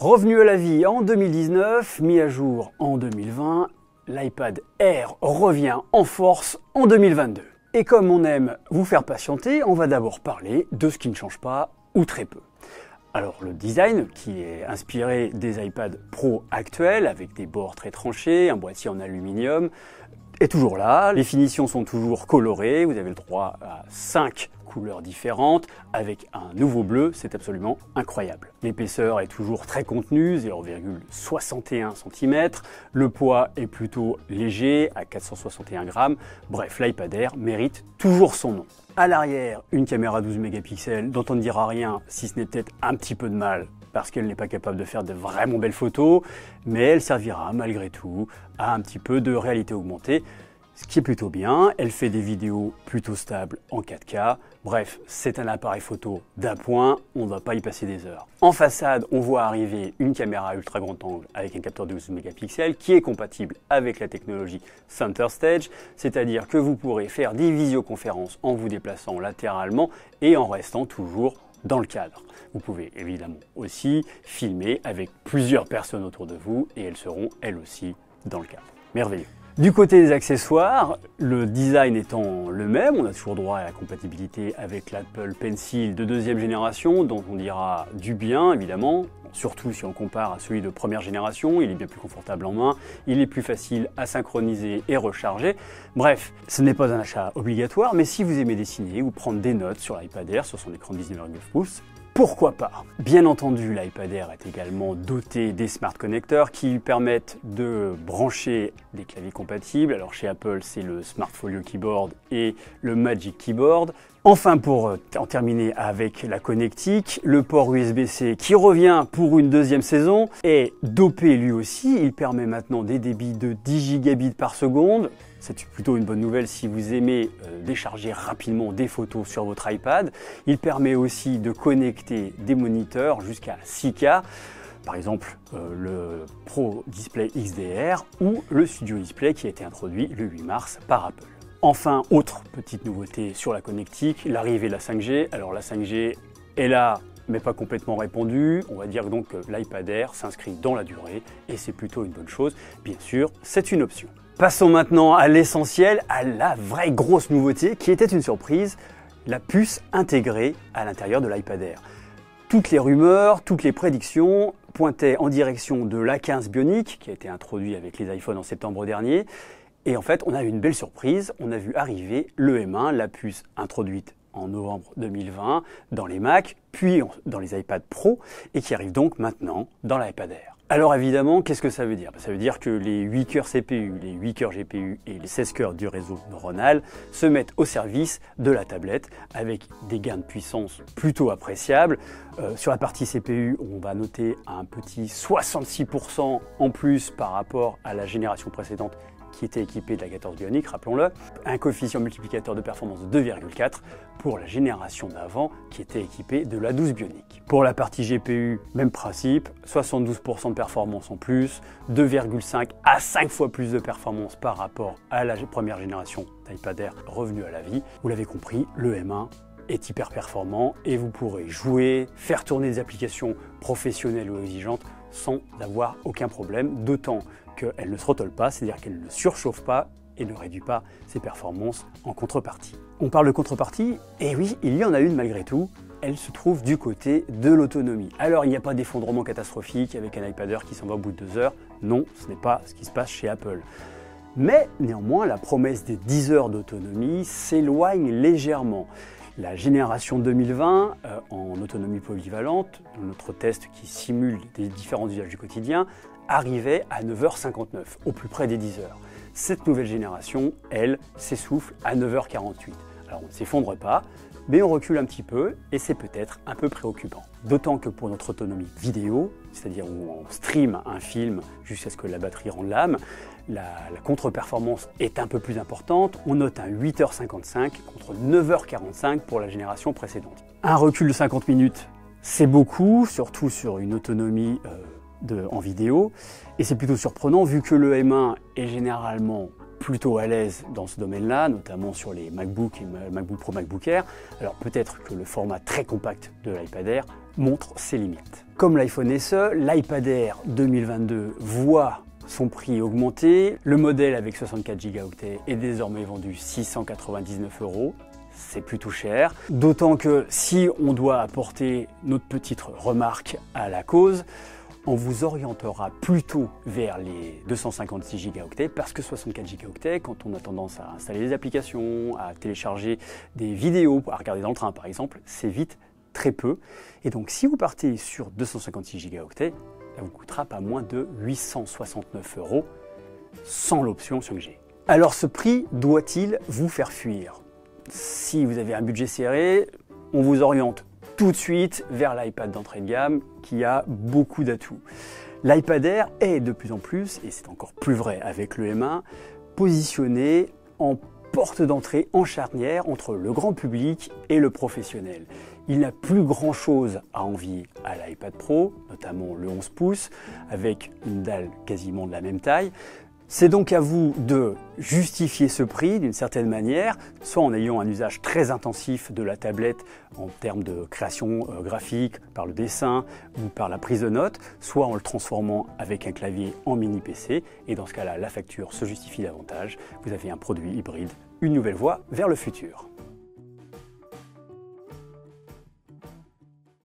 Revenu à la vie en 2019, mis à jour en 2020, l'iPad Air revient en force en 2022. Et comme on aime vous faire patienter, on va d'abord parler de ce qui ne change pas ou très peu. Alors le design, qui est inspiré des iPad Pro actuels, avec des bords très tranchés, un boîtier en aluminium, est toujours là. Les finitions sont toujours colorées, vous avez le droit à 5 couleurs différentes, avec un nouveau bleu, c'est absolument incroyable. L'épaisseur est toujours très contenue, 0,61 cm, le poids est plutôt léger, à 461 grammes, bref, l'iPad Air mérite toujours son nom. À l'arrière, une caméra 12 mégapixels dont on ne dira rien, si ce n'est peut-être un petit peu de mal, parce qu'elle n'est pas capable de faire de vraiment belles photos, mais elle servira malgré tout à un petit peu de réalité augmentée, ce qui est plutôt bien. Elle fait des vidéos plutôt stables en 4K. Bref, c'est un appareil photo d'appoint, on ne va pas y passer des heures. En façade, on voit arriver une caméra ultra grand angle avec un capteur de 12 mégapixels qui est compatible avec la technologie Center Stage, c'est-à-dire que vous pourrez faire des visioconférences en vous déplaçant latéralement et en restant toujours dans le cadre. Vous pouvez évidemment aussi filmer avec plusieurs personnes autour de vous et elles seront elles aussi dans le cadre. Merveilleux. Du côté des accessoires, le design étant le même, on a toujours droit à la compatibilité avec l'Apple Pencil de deuxième génération, dont on dira du bien évidemment, surtout si on compare à celui de première génération, il est bien plus confortable en main, il est plus facile à synchroniser et recharger. Bref, ce n'est pas un achat obligatoire, mais si vous aimez dessiner ou prendre des notes sur l'iPad Air, sur son écran de 19,9 pouces, pourquoi pas? Bien entendu, l'iPad Air est également doté des smart connecteurs qui lui permettent de brancher des claviers compatibles. Alors chez Apple, c'est le Smart Folio Keyboard et le Magic Keyboard. Enfin, pour en terminer avec la connectique, le port USB-C qui revient pour une deuxième saison est dopé lui aussi. Il permet maintenant des débits de 10 gigabits par seconde. C'est plutôt une bonne nouvelle si vous aimez décharger rapidement des photos sur votre iPad. Il permet aussi de connecter des moniteurs jusqu'à 6K. Par exemple, le Pro Display XDR ou le Studio Display qui a été introduit le 8 mars par Apple. Enfin, autre petite nouveauté sur la connectique, l'arrivée de la 5G. Alors la 5G est là, mais pas complètement répandue. On va dire donc que l'iPad Air s'inscrit dans la durée et c'est plutôt une bonne chose. Bien sûr, c'est une option. Passons maintenant à l'essentiel, à la vraie grosse nouveauté qui était une surprise, la puce intégrée à l'intérieur de l'iPad Air. Toutes les rumeurs, toutes les prédictions pointaient en direction de l'A15 Bionic qui a été introduit avec les iPhones en septembre dernier. Et en fait, on a eu une belle surprise, on a vu arriver le M1, la puce introduite en novembre 2020 dans les Mac, puis dans les iPad Pro, et qui arrive donc maintenant dans l'iPad Air. Alors évidemment, qu'est-ce que ça veut dire? Ça veut dire que les 8 cœurs CPU, les 8 cœurs GPU et les 16 cœurs du réseau neuronal se mettent au service de la tablette avec des gains de puissance plutôt appréciables. Sur la partie CPU, on va noter un petit 66% en plus par rapport à la génération précédente qui était équipé de la 14 Bionic, rappelons-le, un coefficient multiplicateur de performance de 2,4 pour la génération d'avant qui était équipée de la 12 Bionic. Pour la partie GPU, même principe, 72% de performance en plus, 2,5 à 5 fois plus de performance par rapport à la première génération d'iPad Air revenu à la vie. Vous l'avez compris, le M1 est hyper performant et vous pourrez jouer, faire tourner des applications professionnelles ou exigeantes sans avoir aucun problème, d'autant qu'elle ne throttle pas, c'est-à-dire qu'elle ne surchauffe pas et ne réduit pas ses performances en contrepartie. On parle de contrepartie, et oui, il y en a une malgré tout, elle se trouve du côté de l'autonomie. Alors il n'y a pas d'effondrement catastrophique avec un iPad Air qui s'en va au bout de 2 heures, non, ce n'est pas ce qui se passe chez Apple. Mais néanmoins, la promesse des 10 heures d'autonomie s'éloigne légèrement. La génération 2020, en autonomie polyvalente, notre test qui simule des différents usages du quotidien, arrivait à 9h59, au plus près des 10 heures. Cette nouvelle génération, elle, s'essouffle à 9h48. Alors on ne s'effondre pas, mais on recule un petit peu et c'est peut-être un peu préoccupant. D'autant que pour notre autonomie vidéo, c'est-à-dire où on stream un film jusqu'à ce que la batterie rende l'âme, la contre-performance est un peu plus importante. On note un 8h55 contre 9h45 pour la génération précédente. Un recul de 50 minutes, c'est beaucoup, surtout sur une autonomie en vidéo. Et c'est plutôt surprenant vu que le M1 est généralement plutôt à l'aise dans ce domaine-là, notamment sur les MacBook et MacBook Pro, MacBook Air. Alors peut-être que le format très compact de l'iPad Air montre ses limites. Comme l'iPhone SE, l'iPad Air 2022 voit son prix augmenter. Le modèle avec 64 Go est désormais vendu 699 €. C'est plutôt cher. D'autant que si on doit apporter notre petite remarque à la cause, on vous orientera plutôt vers les 256 Go parce que 64 Go, quand on a tendance à installer des applications, à télécharger des vidéos, à regarder dans le train par exemple, c'est vite très peu. Et donc si vous partez sur 256 Go, ça vous coûtera pas moins de 869 € sans l'option 5G. Alors ce prix doit-il vous faire fuir? Si vous avez un budget serré, on vous oriente tout de suite vers l'iPad d'entrée de gamme qui a beaucoup d'atouts. L'iPad Air est de plus en plus, et c'est encore plus vrai avec le M1, positionné en porte d'entrée, en charnière entre le grand public et le professionnel. Il n'a plus grand chose à envier à l'iPad Pro, notamment le 11 pouces, avec une dalle quasiment de la même taille. C'est donc à vous de justifier ce prix d'une certaine manière, soit en ayant un usage très intensif de la tablette en termes de création graphique, par le dessin ou par la prise de notes, soit en le transformant avec un clavier en mini PC. Et dans ce cas-là, la facture se justifie davantage. Vous avez un produit hybride, une nouvelle voie vers le futur.